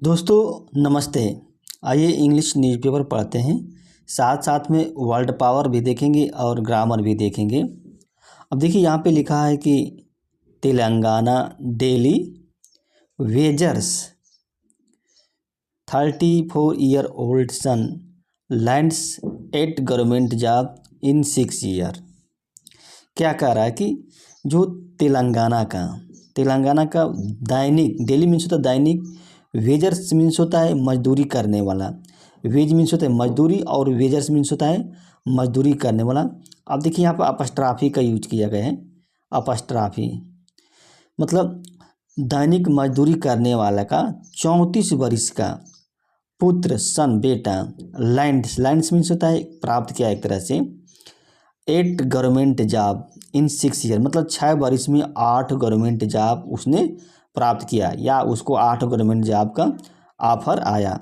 दोस्तों नमस्ते। आइए इंग्लिश न्यूज़पेपर पढ़ते हैं, साथ साथ में वर्ल्ड पावर भी देखेंगे और ग्रामर भी देखेंगे। अब देखिए यहाँ पे लिखा है कि Telangana daily wagers 34-year-old son lands 8 government job in 6 year. क्या कह रहा है कि जो तेलंगाना का दैनिक, डेली मीन्स होता है दैनिक, वेजर्स मीन्स होता है मजदूरी करने वाला, वेज मीन्स होता है मजदूरी और वेजर्स मीन्स होता है मजदूरी करने वाला। अब देखिए यहाँ पर अपस्ट्राफी का यूज किया गया है। अपस्ट्राफी मतलब दैनिक मजदूरी करने वाला का 34 वर्ष का पुत्र, सन, बेटा, लैंड्स मीन्स होता है प्राप्त किया एक तरह से 8 गवर्नमेंट जॉब इन 6 ईयर, मतलब 6 वर्ष में 8 गवर्नमेंट जॉब उसने प्राप्त किया या उसको 8 गवर्नमेंट जॉब का ऑफर आया।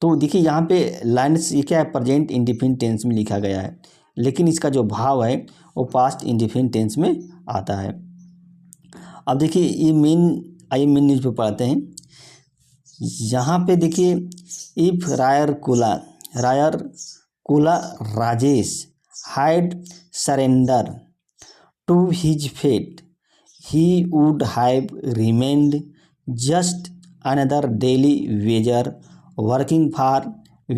तो देखिए यहाँ पे लैंड्स ये क्या है, प्रेजेंट इंडिफिनिट टेंस में लिखा गया है, लेकिन इसका जो भाव है वो पास्ट इंडिफिनिट टेंस में आता है। अब देखिए ये मेन न्यूज़ पे पढ़ते हैं। यहाँ पे देखिए इफ रायर कुला Rajesh had surrendered to his fate, he would have remained just another daily wager working for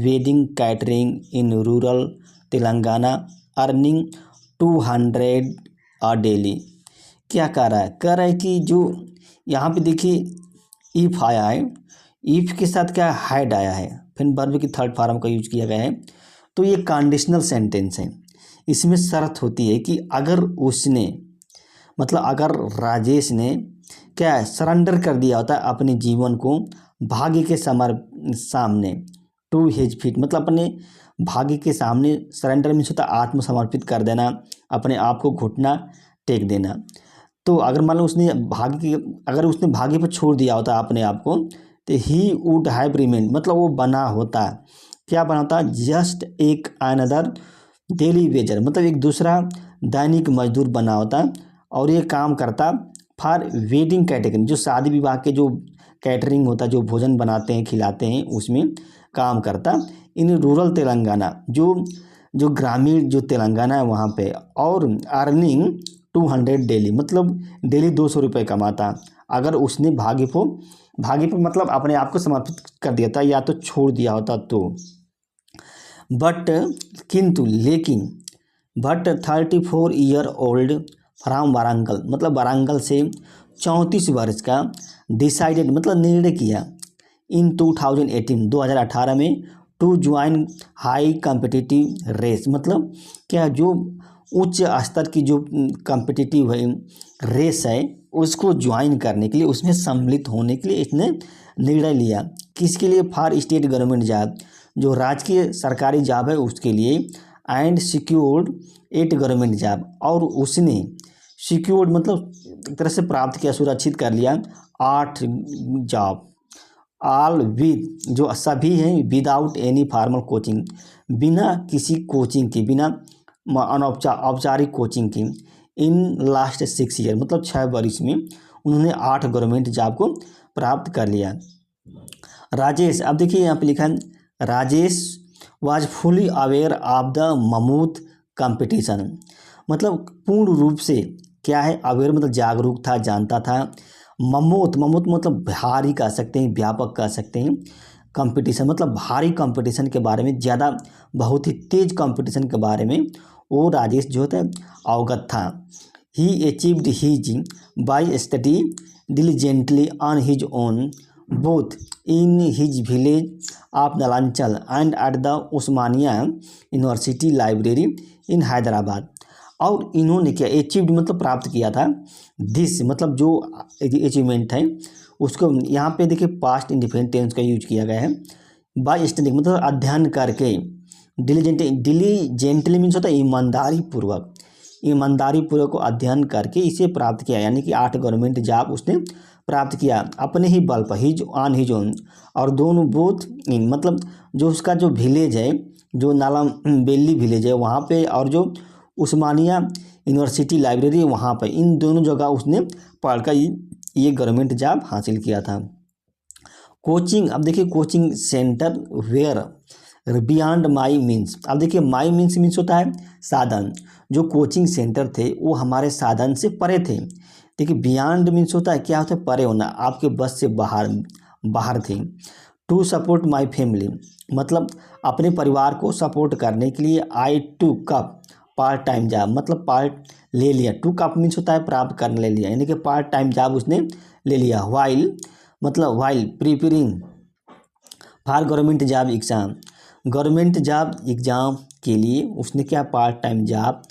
wedding catering in rural Telangana, earning 200 a daily। क्या कह रहा है कि जो यहाँ पे देखिए इफ आया है, इफ के साथ क्या हैड आया है, फिर वर्ब की थर्ड फॉर्म का यूज किया गया है। तो ये कंडीशनल सेंटेंस है। इसमें शर्त होती है कि अगर उसने, मतलब अगर राजेश ने क्या है, सरेंडर कर दिया होता है अपने जीवन को भाग्य के सामने, टू हिज फीट, मतलब अपने भाग्य के सामने। सरेंडर मीन्स होता है आत्मसमर्पित कर देना, अपने आप को घुटना टेक देना। तो अगर मान लो अगर उसने भाग्य पर छोड़ दिया होता अपने आप को, तो ही वुड हैव रिमेन, मतलब वो बना होता, क्या बना होता, जस्ट एक अनदर डेली वेजर, मतलब एक दूसरा दैनिक मजदूर बना होता और ये काम करता फॉर वेडिंग कैटेगरी, जो शादी विवाह के जो कैटरिंग होता, जो भोजन बनाते हैं खिलाते हैं, उसमें काम करता इन रूरल तेलंगाना, जो ग्रामीण जो तेलंगाना है वहाँ पे, और अर्निंग 200 डेली, मतलब डेली 200 रुपये कमाता अगर उसने भाग्य पर मतलब अपने आप को समर्पित कर दिया था या तो छोड़ दिया होता तो। बट 34-year-old फ्राम वारंगल, मतलब वारंगल से 34 वर्ष का, डिसाइडेड मतलब निर्णय किया इन 2018 में to join high competitive race, मतलब क्या जो उच्च स्तर की जो कॉम्पिटिटिव रेस है उसको ज्वाइन करने के लिए, उसमें सम्मिलित होने के लिए इसने निर्णय लिया। किसके लिए? फॉर स्टेट गवर्नमेंट जॉब, जो राजकीय सरकारी जॉब है उसके लिए, एंड सिक्योर्ड 8 गवर्नमेंट जॉब, और उसने सिक्योर्ड मतलब एक तरह से प्राप्त किया, सुरक्षित कर लिया 8 जॉब, ऑल विद, जो सभी हैं विदाउट एनी फॉर्मल कोचिंग, बिना किसी कोचिंग के, बिना औपचारिक कोचिंग की, इन लास्ट 6 ईयर, मतलब 6 वर्ष में उन्होंने 8 गवर्नमेंट जॉब को प्राप्त कर लिया। राजेश, अब देखिए यहाँ पे लिखा है Rajesh was fully aware of the mammoth competition, मतलब पूर्ण रूप से क्या है, अवेयर मतलब जागरूक था, जानता था। ममूथ मतलब भारी कह सकते हैं, व्यापक कह सकते हैं। कंपटीशन मतलब भारी कंपटीशन के बारे में, ज़्यादा बहुत ही तेज कंपटीशन के बारे में वो राजेश जो होता है अवगत था। He achieved his by study diligently on his own both in his village of Nalanchal and at the Osmania University Library in Hyderabad. और इन्होंने क्या अचीव्ड मतलब प्राप्त किया था, दिस मतलब जो अचीवमेंट है उसको यहाँ पे देखिए पास्ट इंडिफिनिट टेंस का यूज किया गया है। बाय स्टडी मतलब अध्ययन करके, डिलीजेंटली मीन्स होता है ईमानदारी पूर्वक अध्ययन करके इसे प्राप्त किया, यानी कि 8 गवर्नमेंट जॉब उसने प्राप्त किया अपने ही बल पर, हिज ओन, और दोनों बोथ इन, मतलब जो उसका जो विलेज है, जो नाला बेली विलेज है वहाँ पे, और जो उस्मानिया यूनिवर्सिटी लाइब्रेरी है वहाँ पे, इन दोनों जगह उसने पढ़कर ये गवर्नमेंट जॉब हासिल किया था। कोचिंग, अब देखिए coaching centre were beyond my means. अब देखिए माई मीन्स होता है साधन, जो कोचिंग सेंटर थे वो हमारे साधन से परे थे। देखिए बियॉन्ड मीन्स होता है क्या होता है, परे होना, आपके बस से बाहर थे। टू सपोर्ट माई फैमिली, मतलब अपने परिवार को सपोर्ट करने के लिए I took up part time job, मतलब पार्ट ले लिया। टू कप मीन्स होता है प्राप्त करने ले लिया, यानी कि पार्ट टाइम जॉब उसने ले लिया। वाइल मतलब while preparing for government job exam, government job exam के लिए उसने क्या पार्ट टाइम जॉब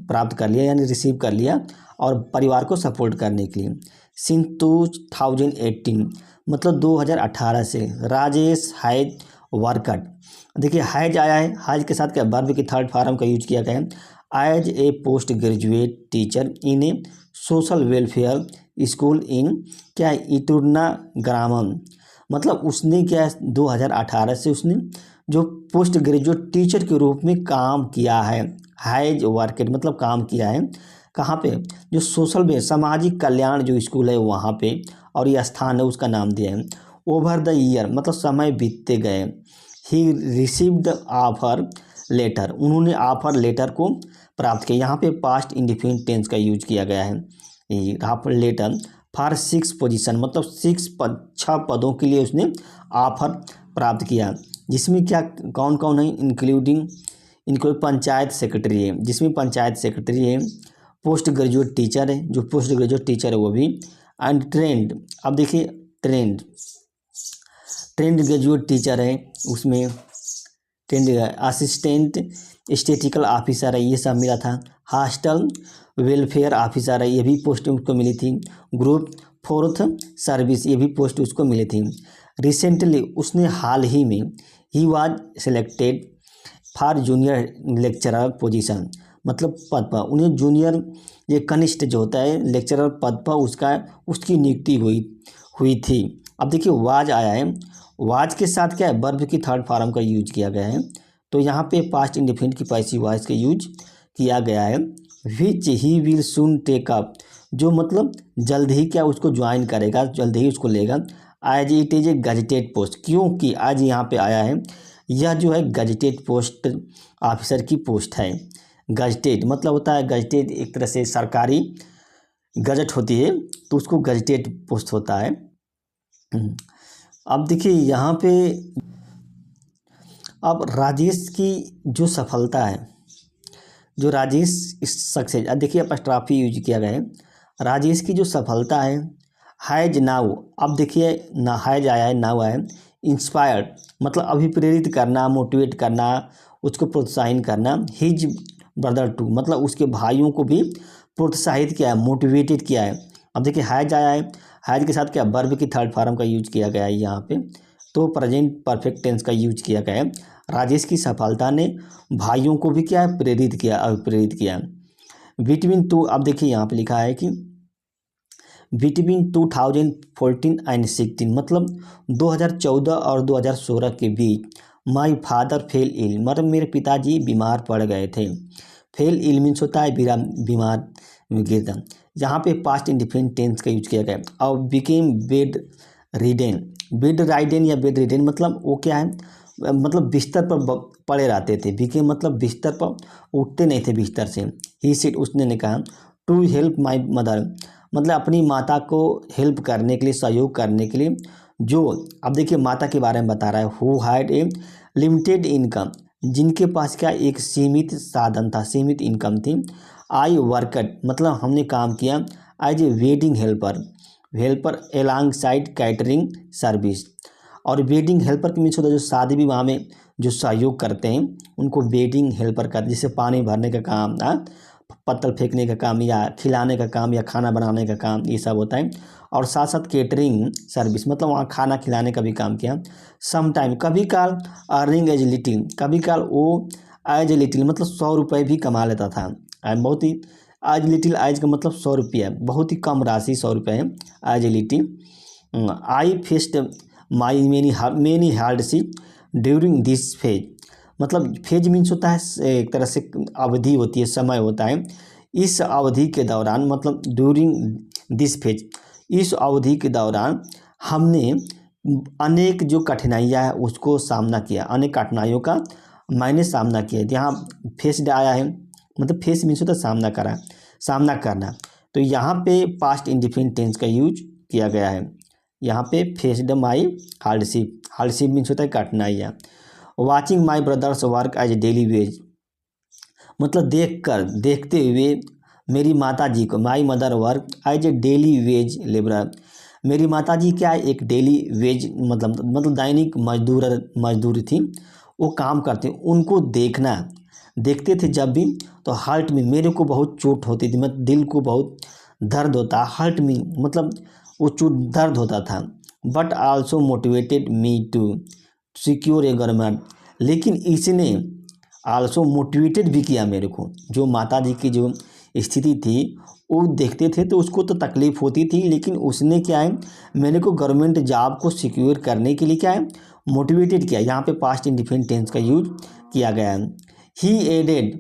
प्राप्त कर लिया, यानी रिसीव कर लिया, और परिवार को सपोर्ट करने के लिए। सिंस 2018 मतलब 2018 से राजेश हैज वर्कड, देखिए हैज आया है, हैज के साथ क्या वर्ब की थर्ड फॉर्म का यूज किया गया है। As a post graduate teacher in a social welfare school in क्या इटुर्ना ग्रामम, मतलब उसने क्या 2018 से उसने जो पोस्ट ग्रेजुएट टीचर के रूप में काम किया है। हैज वर्केड मतलब काम किया है कहाँ पे, जो सोशल में सामाजिक कल्याण जो स्कूल है वहाँ पे, और ये स्थान है उसका नाम दिया है। ओवर द ईयर मतलब समय बीतते गए। ही रिसीव्ड ऑफर लेटर, उन्होंने ऑफर लेटर को प्राप्त किया। यहाँ पे पास्ट इंडिफिनिट टेंस का यूज किया गया है। ऑफर लेटर फॉर 6 पोजीशन मतलब 6 पदों के लिए उसने ऑफर प्राप्त किया, जिसमें क्या कौन कौन है, इंक्लूड पंचायत सेक्रेटरी है, जिसमें पंचायत सेक्रेटरी है, पोस्ट ग्रेजुएट टीचर है, जो पोस्ट ग्रेजुएट टीचर है वो भी, एंड ट्रेंड, अब देखिए ट्रेंड ग्रेजुएट टीचर है, उसमें ट्रेंड असिस्टेंट स्टैटिस्टिकल ऑफिसर है, ये सब मिला था। हॉस्टल वेलफेयर ऑफिसर है, ये भी पोस्ट उसको मिली थी। ग्रुप 4th सर्विस, ये भी पोस्ट उसको मिली थी। रिसेंटली उसने हाल ही में he was selected for junior lecturer position, मतलब पद पर उन्हें जूनियर ये कनिष्ठ जो होता है लेक्चरर पद पर उसकी नियुक्ति हुई थी। अब देखिए वाज आया है, वाज के साथ क्या है वर्ब की थर्ड फॉर्म का यूज किया गया है, तो यहाँ पे पास्ट इंडिफिनिट की पैसिव वॉइस का यूज किया गया है। Which he will soon take up, जो मतलब जल्द ही क्या उसको ज्वाइन करेगा, जल्द ही उसको लेगा। As it is a gazetted post, क्योंकि आज यहाँ पे आया है, यह जो है गजेटेड पोस्ट ऑफिसर की पोस्ट है। गजेटेड मतलब होता है, गजेटेड एक तरह से सरकारी गजट होती है, तो उसको गजेटेड पोस्ट होता है। अब देखिए यहाँ पे अब राजेश की जो सफलता है, जो राजेश सक्सेस, अब देखिए अपस्ट्रॉफी यूज किया गया है। राजेश की जो सफलता है, हैज नाउ, अब देखिए ना हैज आया है, नाउ आया है। इंस्पायर्ड मतलब अभिप्रेरित करना, मोटिवेट करना, उसको प्रोत्साहित करना। हिज ब्रदर टू मतलब उसके भाइयों को भी प्रोत्साहित किया है, मोटिवेटेड किया है। अब देखिए हैज आया है, हैज के साथ क्या वर्ब की थर्ड फॉर्म का यूज किया गया है यहाँ पे, तो प्रेजेंट परफेक्ट टेंस का यूज किया गया है। राजेश की सफलता ने भाइयों को भी क्या है प्रेरित किया, अभिप्रेरित किया। बिटवीन टू, अब देखिए यहाँ पे लिखा है कि बिटवीन 2014 एंड 16 मतलब 2014 और 2016 के बीच माई फादर फेल इल मतलब मेरे पिताजी बीमार पड़ गए थे। फेल इल मीन्स होता है बीमार गिरना। यहाँ पे पास्ट इंडिफिनिट टेंस का यूज किया गया। और बिकेम बेड राइडन या बेड रिडेन मतलब वो क्या है, मतलब बिस्तर पर पड़े रहते थे। बिकेम मतलब बिस्तर पर उठते नहीं थे बिस्तर से। ही सेड उसने ने कहा, टू हेल्प माई मदर मतलब अपनी माता को हेल्प करने के लिए, सहयोग करने के लिए, जो अब देखिए माता के बारे में बता रहा है। Who had a limited income जिनके पास क्या एक सीमित साधन था, सीमित इनकम थी। आई वर्कड मतलब हमने काम किया as a wedding helper alongside catering service. और वेडिंग हेल्पर की मीन्स होता है जो शादी विवाह में जो सहयोग करते हैं उनको वेडिंग हेल्पर करते हैं, जैसे पानी भरने का काम, पत्तल फेंकने का काम, या खिलाने का काम, या खाना बनाने का काम, ये सब होता है। और साथ साथ केटरिंग सर्विस मतलब वहाँ खाना खिलाने का भी काम किया। सम टाइम कभी काल अर्निंग एज लिटिल, कभी काल वो एज ए लिटिल मतलब 100 रुपये भी कमा लेता था। बहुत ही एज लिटिल, एज का मतलब 100 रुपया, बहुत ही कम राशि 100 रुपये है as a little. I faced my many hardship during this phase मतलब फेज मीन्स होता है एक तरह से अवधि होती है, समय होता है। इस अवधि के दौरान मतलब ड्यूरिंग दिस फेज, इस अवधि के दौरान हमने अनेक जो कठिनाइयाँ है उसको सामना किया, अनेक कठिनाइयों का मैंने सामना किया। यहाँ फेस्ड आया है, मतलब फेस मीन्स होता है सामना करा, सामना करना। तो यहाँ पे पास्ट इंडिफिनिट टेंस का यूज किया गया है। यहाँ पे faced my hardship, hardship means होता है कठिनाइयाँ। Watching my brothers work as daily wage, मतलब देखते हुए मेरी माता जी को, my mother work as a daily wage labourer, मेरी माता जी क्या है, एक डेली वेज मतलब दैनिक मजदूर थी, वो काम करते, उनको देखते थे जब भी, तो हर्ट में मेरे को बहुत चोट होती थी, मतलब दिल को बहुत दर्द होता, हर्ट में मतलब वो चोट दर्द होता था। But also motivated me to secure a government, लेकिन इसने आल्सो मोटिवेटेड भी किया मेरे को, जो माता जी की जो स्थिति थी वो देखते थे तो उसको तो तकलीफ़ होती थी, लेकिन उसने क्या है, मेरे को गवर्नमेंट जॉब को सिक्योर करने के लिए क्या है, मोटिवेटेड किया। यहाँ पे पास्ट इंडिफिनिट टेंस का यूज किया गया है। ही एडेड,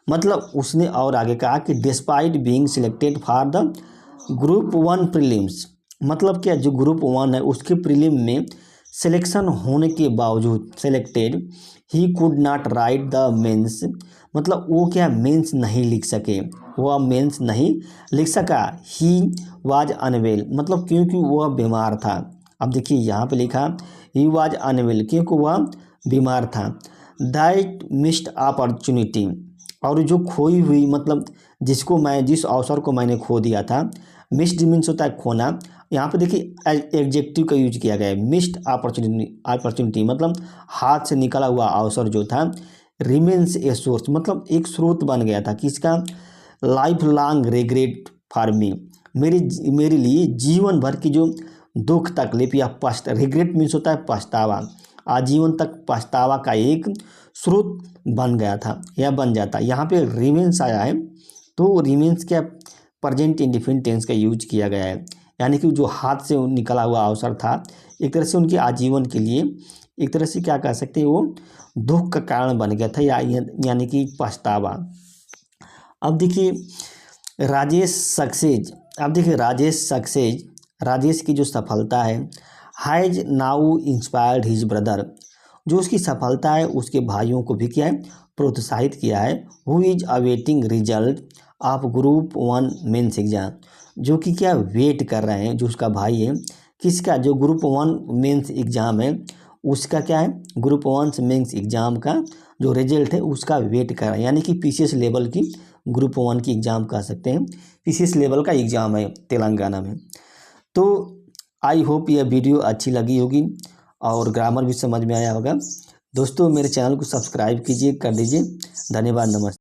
मतलब उसने और आगे कहा कि despite being selected for the group 1 prelims, मतलब क्या, जो ग्रुप 1 है उसके प्रीलिम में सिलेक्शन होने के बावजूद, selected, he could not write the mains, मतलब वो क्या मेंस नहीं लिख सके, वह मेंस नहीं लिख सका। ही वाज अनवेल, मतलब क्योंकि वह बीमार था। अब देखिए यहाँ पे लिखा ही वाज अनवेल, क्योंकि वह बीमार था। दैट मिस्ड अपॉर्चुनिटी, और जो खोई हुई, मतलब जिस अवसर को मैंने खो दिया था, मिस्ड मीन्स होता है खोना। यहाँ पे देखिए एडजेक्टिव का यूज किया गया है, मिस्ड अपॉर्चुनिटी मतलब हाथ से निकला हुआ अवसर जो था। रिमेन्स ए सोर्स, मतलब एक स्रोत बन गया था किसका, life long regret for me, मेरे लिए जीवन भर की जो दुख तकलीफ या रिग्रेट मीन्स होता है पछतावा, आजीवन तक पछतावा का एक स्रोत बन गया था या बन जाता। यहाँ पे रिमेन्स आया है, तो रिमेन्स क्या प्रेजेंट इंडिफिनिट टेंस का यूज किया गया है, यानी कि जो हाथ से निकला हुआ अवसर था, एक तरह से उनके आजीवन के लिए एक तरह से क्या कह सकते हैं, वो दुख का कारण बन गया था, यानी कि पछतावा। अब देखिए राजेश सक्सेस, अब देखिए राजेश की जो सफलता है, has now inspired his brother, जो उसकी सफलता है उसके भाइयों को भी क्या है, प्रोत्साहित किया है। Who is awaiting result of group 1 mains exam, जो कि क्या वेट कर रहे हैं, जो उसका भाई है किसका, जो ग्रुप 1 मेंस एग्जाम है उसका क्या है, ग्रुप 1 मेंस एग्जाम का जो रिजल्ट है उसका वेट कर रहे हैं, यानी कि पीसीएस लेवल की ग्रुप 1 की एग्ज़ाम कह सकते हैं, पीसीएस लेवल का एग्ज़ाम है तेलंगाना में। तो आई होप यह वीडियो अच्छी लगी होगी और ग्रामर भी समझ में आया होगा। दोस्तों मेरे चैनल को सब्सक्राइब कीजिए, कर दीजिए। धन्यवाद, नमस्ते।